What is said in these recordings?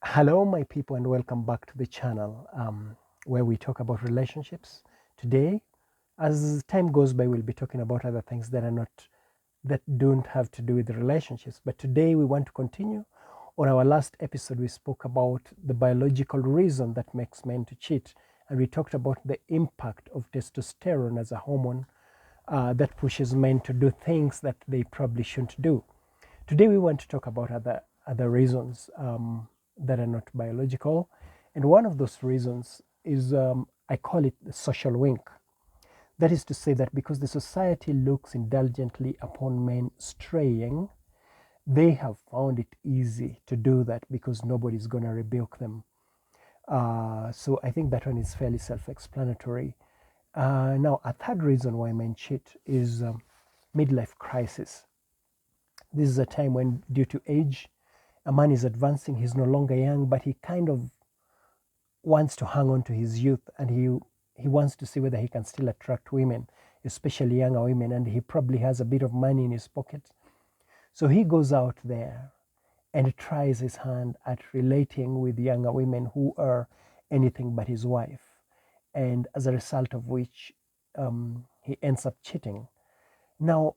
Hello, my people, and welcome back to the channel where we talk about relationships. Today, as time goes by, we'll be talking about other things that don't have to do with the relationships. But today, we want to continue. On our last episode, we spoke about the biological reason that makes men to cheat, and we talked about the impact of testosterone as a hormone that pushes men to do things that they probably shouldn't do. Today, we want to talk about other reasons that are not biological, and one of those reasons is I call it the social wink. That is to say that because the society looks indulgently upon men straying, they have found it easy to do that because nobody's going to rebuke them. So I think that one is fairly self-explanatory. Now, a third reason why men cheat is midlife crisis. This is a time when, due to age, a man is advancing. He's no longer young, but he kind of wants to hang on to his youth, and he wants to see whether he can still attract women, especially younger women, and he probably has a bit of money in his pocket. So he goes out there and tries his hand at relating with younger women who are anything but his wife, and as a result of which he ends up cheating. Now,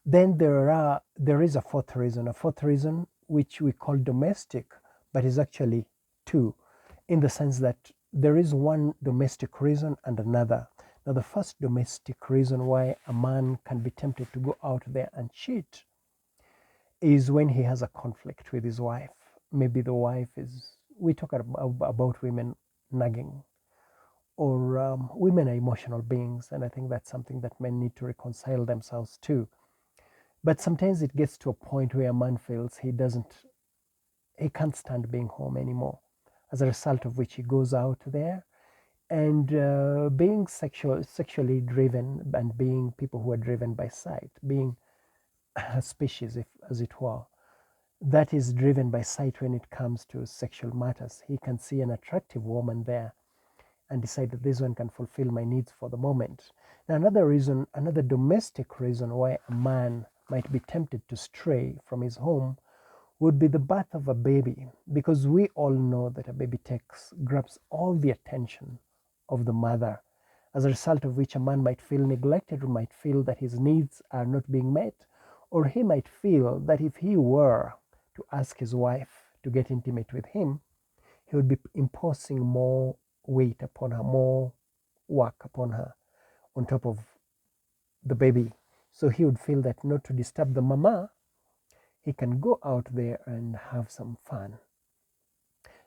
then there is a fourth reason which we call domestic, but is actually two, in the sense that there is one domestic reason and another. Now, the first domestic reason why a man can be tempted to go out there and cheat is when he has a conflict with his wife. Maybe the wife is, we talk about women nagging, or women are emotional beings, and I think that's something that men need to reconcile themselves to. But sometimes it gets to a point where a man feels he can't stand being home anymore, as a result of which he goes out there and being sexually driven, and being people who are driven by sight, being a species, if as it were, that is driven by sight when it comes to sexual matters. He can see an attractive woman there and decide that this one can fulfill my needs for the moment. Now, another domestic reason why a man might be tempted to stray from his home would be the birth of a baby, because we all know that a baby grabs all the attention of the mother, as a result of which a man might feel neglected, or might feel that his needs are not being met, or he might feel that if he were to ask his wife to get intimate with him, he would be imposing more weight upon her, more work upon her, on top of the baby. So he would feel that not to disturb the mama, he can go out there and have some fun.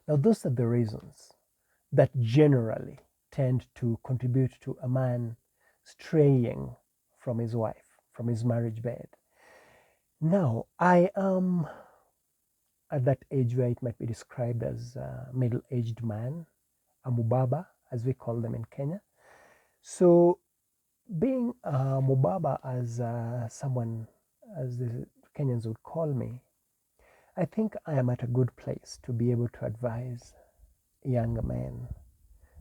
Now, those are the reasons that generally tend to contribute to a man straying from his wife, from his marriage bed. Now, I am at that age where it might be described as a middle-aged man, a Mubaba, as we call them in Kenya. So, being a Mubaba, as someone, as the Kenyans would call me, I think I am at a good place to be able to advise younger men.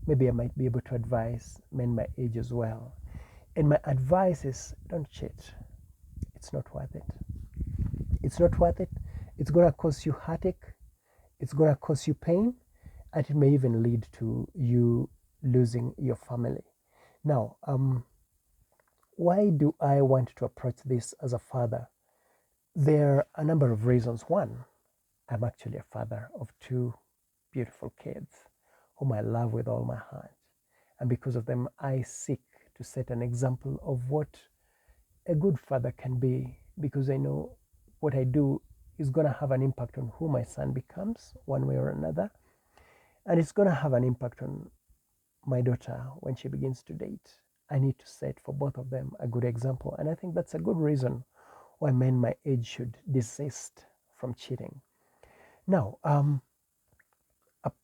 Maybe I might be able to advise men my age as well. And my advice is, don't cheat. It's not worth it. It's not worth it. It's going to cause you heartache. It's going to cause you pain. And it may even lead to you losing your family. Now, why do I want to approach this as a father? There are a number of reasons. One, I'm actually a father of two beautiful kids whom I love with all my heart. And because of them, I seek to set an example of what a good father can be, because I know what I do is going to have an impact on who my son becomes, one way or another. And it's going to have an impact on my daughter when she begins to date. I need to set for both of them a good example. And I think that's a good reason why men my age should desist from cheating. Now,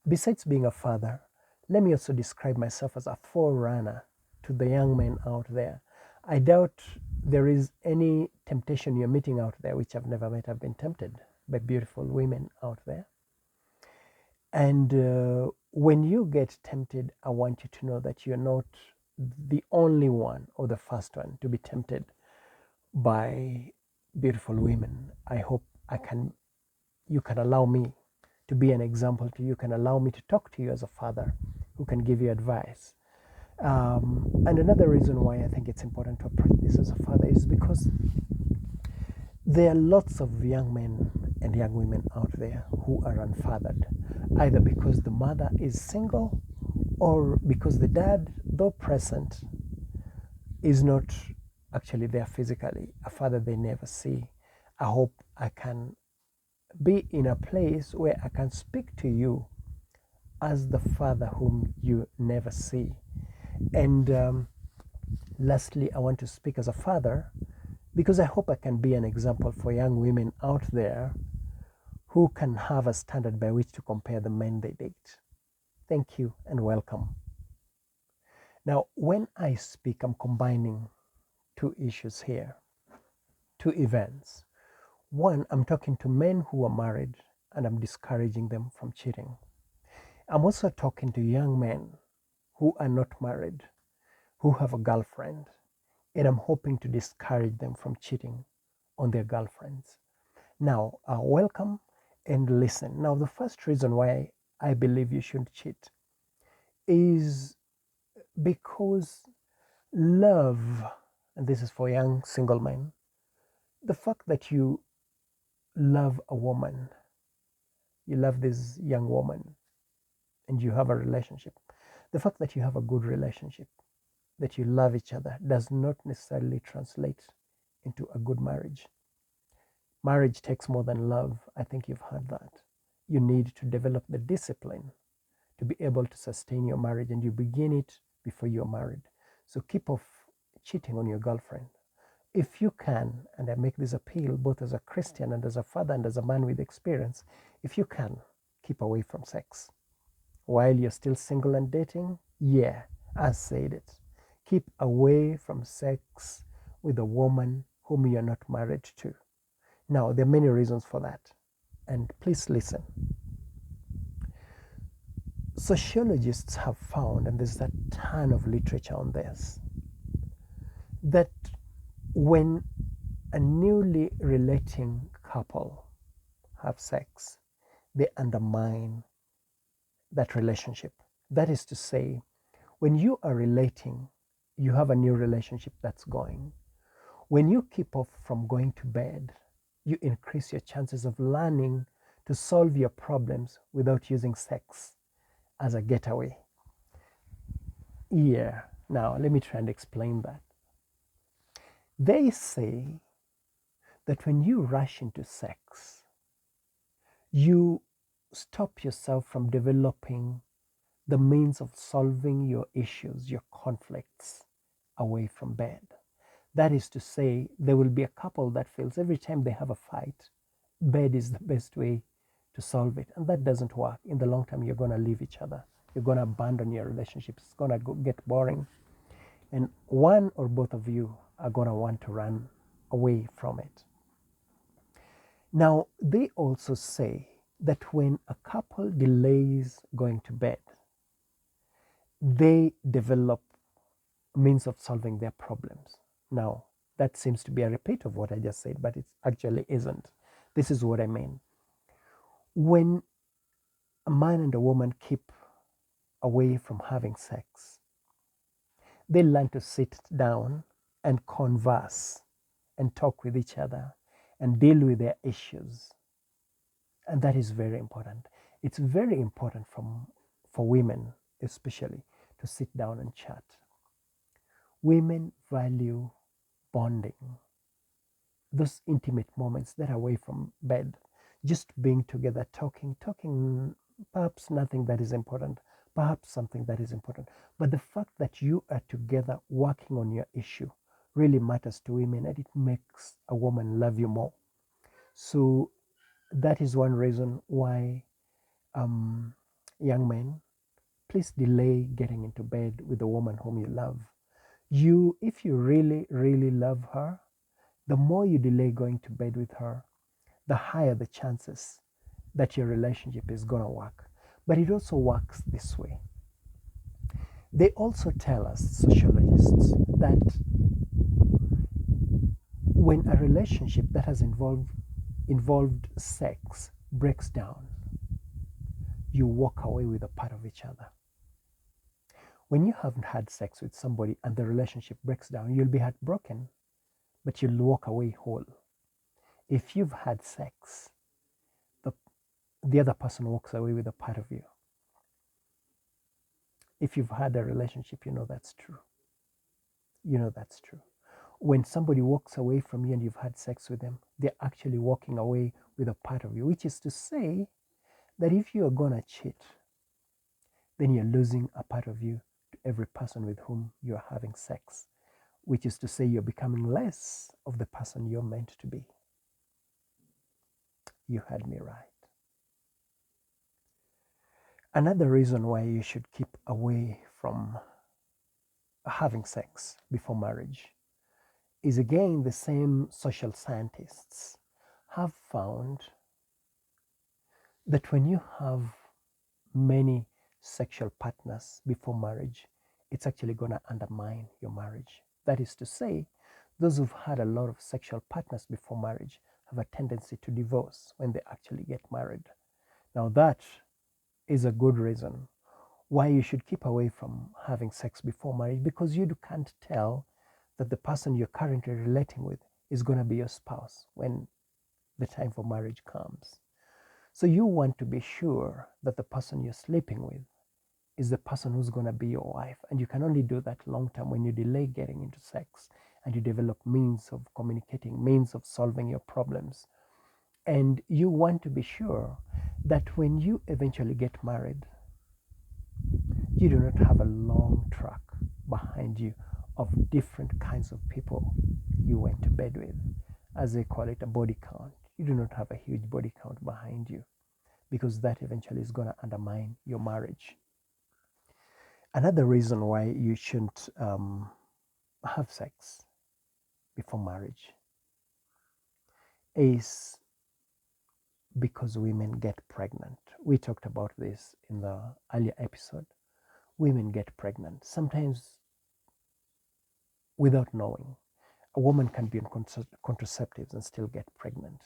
besides being a father, let me also describe myself as a forerunner to the young men out there. I doubt there is any temptation you're meeting out there, which I've never met. I've been tempted by beautiful women out there. And when you get tempted, I want you to know that you're not the only one or the first one to be tempted by beautiful women. I hope I can you can allow me to be an example to you. You can allow me to talk to you as a father who can give you advice. And another reason why I think it's important to approach this as a father is because there are lots of young men and young women out there who are unfathered, either because the mother is single or because the dad, though present, is not actually there physically, a father they never see. I hope I can be in a place where I can speak to you as the father whom you never see. And lastly, I want to speak as a father because I hope I can be an example for young women out there who can have a standard by which to compare the men they date. Thank you and welcome. Now, when I speak, I'm combining two issues here, two events. One, I'm talking to men who are married and I'm discouraging them from cheating. I'm also talking to young men who are not married, who have a girlfriend, and I'm hoping to discourage them from cheating on their girlfriends. Now, welcome and listen. Now, the first reason why I believe you shouldn't cheat is because love, and this is for young single men, the fact that you love a woman, you love this young woman, and you have a relationship, the fact that you have a good relationship, that you love each other, does not necessarily translate into a good marriage. Marriage takes more than love. I think you've heard that. You need to develop the discipline to be able to sustain your marriage, and you begin it before you're married. So keep off cheating on your girlfriend. If you can, and I make this appeal both as a Christian and as a father and as a man with experience, if you can, keep away from sex. While you're still single and dating, yeah, I said it. Keep away from sex with a woman whom you're not married to. Now, there are many reasons for that, and please listen. Sociologists have found, and there's a ton of literature on this, that when a newly relating couple have sex, they undermine that relationship. That is to say, when you are relating, you have a new relationship that's going. When you keep off from going to bed, you increase your chances of learning to solve your problems without using sex as a getaway. Yeah, now let me try and explain that. They say that when you rush into sex, you stop yourself from developing the means of solving your issues, your conflicts away from bed. That is to say, there will be a couple that feels every time they have a fight, bed is the best way to solve it. And that doesn't work. In the long term, you're going to leave each other. You're going to abandon your relationship. It's going to get boring. And one or both of you are going to want to run away from it. Now, they also say that when a couple delays going to bed, they develop means of solving their problems. Now, that seems to be a repeat of what I just said, but it actually isn't. This is what I mean. When a man and a woman keep away from having sex, they learn to sit down and converse and talk with each other and deal with their issues. And that is very important. It's very important for women, especially, to sit down and chat. Women value bonding, those intimate moments that are away from bed, just being together, talking, perhaps nothing that is important, perhaps something that is important. But the fact that you are together working on your issue really matters to women, and it makes a woman love you more. So that is one reason why young men, please delay getting into bed with the woman whom you love. If you really, really love her, the more you delay going to bed with her, the higher the chances that your relationship is going to work. But it also works this way. They also tell us, sociologists, that when a relationship that has involved sex breaks down, you walk away with a part of each other. When you haven't had sex with somebody and the relationship breaks down, you'll be heartbroken, but you'll walk away whole. If you've had sex, the, the other person walks away with a part of you. If you've had a relationship, you know that's true. You know that's true. When somebody walks away from you and you've had sex with them, they're actually walking away with a part of you, which is to say that if you are going to cheat, then you're losing a part of you to every person with whom you're having sex, which is to say you're becoming less of the person you're meant to be. You had me right. Another reason why you should keep away from having sex before marriage is again the same social scientists have found that when you have many sexual partners before marriage, it's actually going to undermine your marriage. That is to say, those who've had a lot of sexual partners before marriage have a tendency to divorce when they actually get married. Now, that is a good reason why you should keep away from having sex before marriage, because you can't tell that the person you're currently relating with is going to be your spouse when the time for marriage comes. So you want to be sure that the person you're sleeping with is the person who's going to be your wife. And you can only do that long term when you delay getting into sex and you develop means of communicating, means of solving your problems. And you want to be sure that when you eventually get married, you do not have a long track behind you of different kinds of people you went to bed with. As they call it, a body count. You do not have a huge body count behind you, because that eventually is going to undermine your marriage. Another reason why you shouldn't have sex before marriage is because women get pregnant. We talked about this in the earlier episode. Women get pregnant, sometimes without knowing. A woman can be on contraceptives and still get pregnant.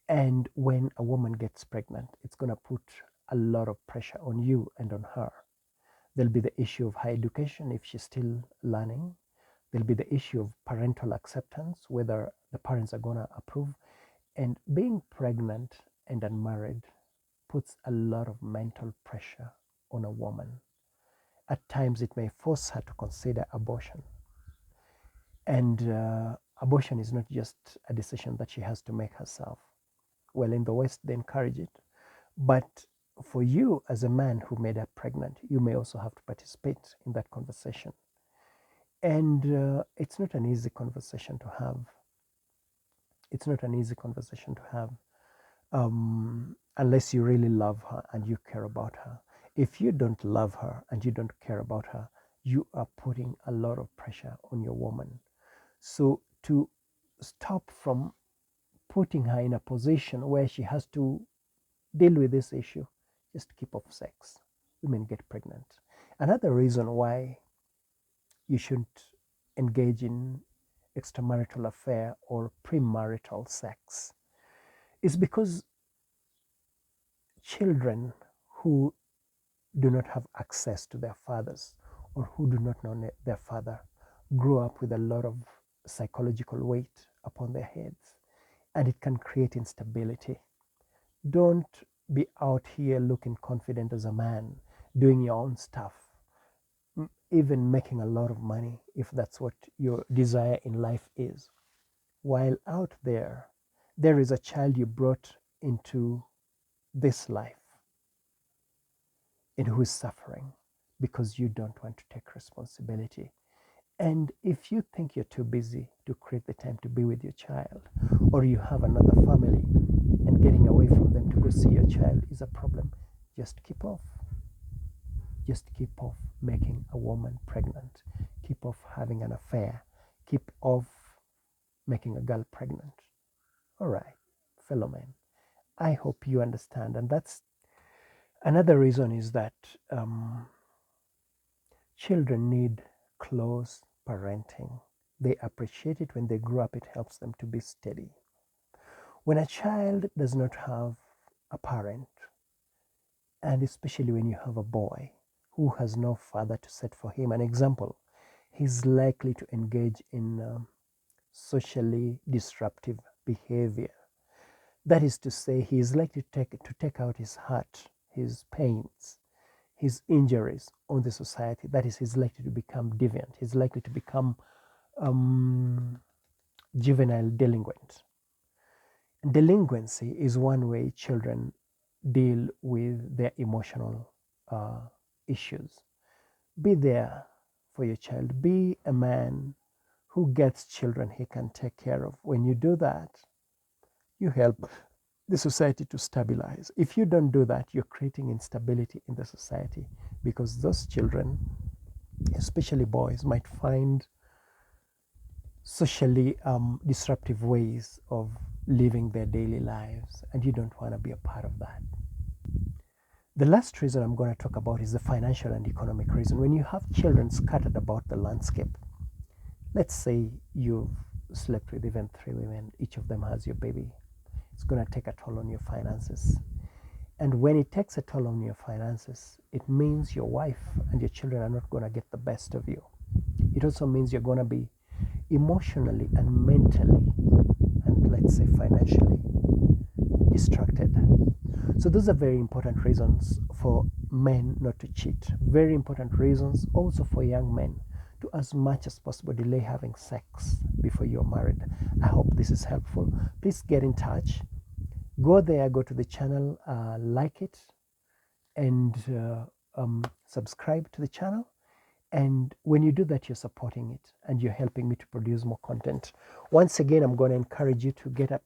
And when a woman gets pregnant, it's going to put a lot of pressure on you and on her. There'll be the issue of higher education if she's still learning. There'll be the issue of parental acceptance, whether the parents are going to approve. And being pregnant and unmarried puts a lot of mental pressure on a woman. At times, it may force her to consider abortion. And abortion is not just a decision that she has to make herself. Well, in the West, they encourage it. But for you, as a man who made her pregnant, you may also have to participate in that conversation. And it's not an easy conversation to have. It's not an easy conversation to have unless you really love her and you care about her. If you don't love her and you don't care about her, you are putting a lot of pressure on your woman. So to stop from putting her in a position where she has to deal with this issue, just keep off sex. Women get pregnant. Another reason why you shouldn't engage in extramarital affair or premarital sex is because children who do not have access to their fathers or who do not know their father grow up with a lot of psychological weight upon their heads, and it can create instability. Don't be out here looking confident as a man, doing your own stuff, even making a lot of money if that's what your desire in life is. While out there, there is a child you brought into this life and who is suffering because you don't want to take responsibility. And if you think you're too busy to create the time to be with your child, or you have another family and getting away from them to go see your child is a problem, just keep off. Just keep off making a woman pregnant. Keep off having an affair. Keep off making a girl pregnant. All right, fellow men, I hope you understand. And that's another reason is that children need close parenting. They appreciate it when they grow up, it helps them to be steady. When a child does not have a parent, and especially when you have a boy who has no father to set for him an example, he's likely to engage in socially disruptive behavior. That is to say, he is likely to take out his hurt, his pains, his injuries on the society. That is, he's likely to become deviant. He's likely to become um, juvenile delinquent. Delinquency is one way children deal with their emotional uh, issues. Be there for your child. Be a man who gets children he can take care of. When you do that, you help the society to stabilize. If you don't do that, you're creating instability in the society because those children, especially boys, might find socially disruptive ways of living their daily lives, and you don't want to be a part of that. The last reason I'm going to talk about is the financial and economic reason. When you have children scattered about the landscape, let's say you've slept with even 3 women, each of them has your baby, it's going to take a toll on your finances. And when it takes a toll on your finances, it means your wife and your children are not going to get the best of you. It also means you're going to be emotionally and mentally, and let's say financially, distracted. So those are very important reasons for men not to cheat. Very important reasons also for young men to, as much as possible, delay having sex before you're married. I hope this is helpful. Please get in touch. Go there, go to the channel, like it, and subscribe to the channel. And when you do that, you're supporting it and you're helping me to produce more content. Once again, I'm going to encourage you to get up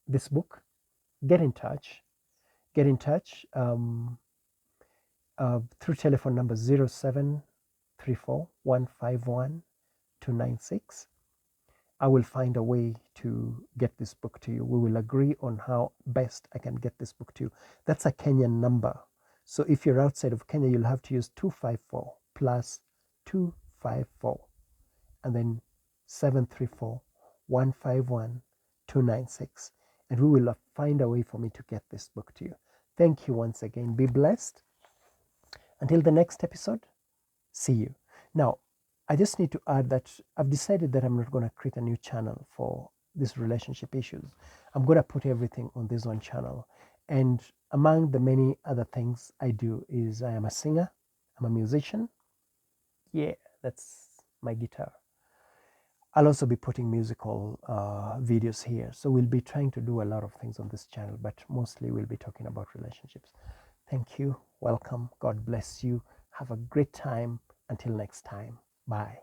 this book, get in touch, through telephone number 0734151296. I will find a way to get this book to you. We will agree on how best I can get this book to you. That's a Kenyan number. So if you're outside of Kenya, you'll have to use 254 plus 254 and then 734151296. And we will find a way for me to get this book to you. Thank you once again. Be blessed. Until the next episode, see you. Now, I just need to add that I've decided that I'm not going to create a new channel for these relationship issues. I'm going to put everything on this one channel. And among the many other things I do is I am a singer, I'm a musician. Yeah, that's my guitar. I'll also be putting musical videos here. So we'll be trying to do a lot of things on this channel, but mostly we'll be talking about relationships. Thank you. Welcome. God bless you. Have a great time. Until next time. Bye.